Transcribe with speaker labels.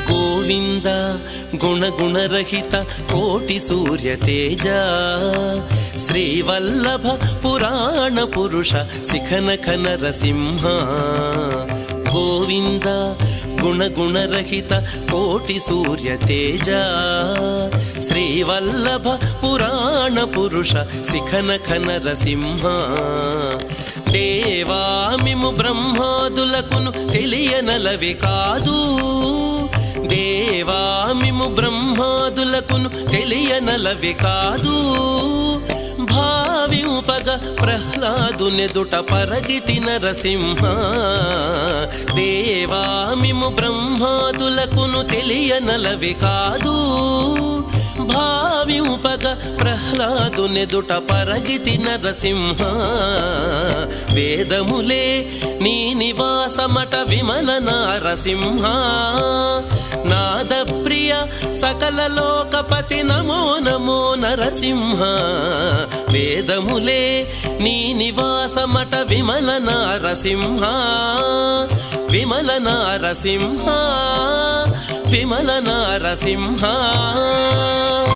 Speaker 1: గోవింద గుణగుణరహిత కోటి సూర్య తేజ శ్రీవల్లభ పురాణ పురుష శిఖనఖ నరసింహ గోవింద గుణగుణరహిత కోటి సూర్య తేజ శ్రీవల్లభ పురాణ పురుష శిఖనఖ నరసింహ దేవామిము బ్రహ్మాదులకును తెలియనలవి కాదు దేవామిము బ్రహ్మాదులకును తెలియనలవి కాదు భావింపగ ప్రహ్లాదునెదుట పరగితి నరసింహ దేవామిము బ్రహ్మాదులకును తెలియనలవి కాదు భావింపగ ప్రహ్లాదునెదుట పరగితి నరసింహ వేదములే నీ నివాసమట విమల నారసింహ నాదప్రియ సకల లోకపతి నమో నమో నరసింహ వేదములే నీ నివాసమట విమల నారసింహ విమల నారసింహ విమల నారసింహ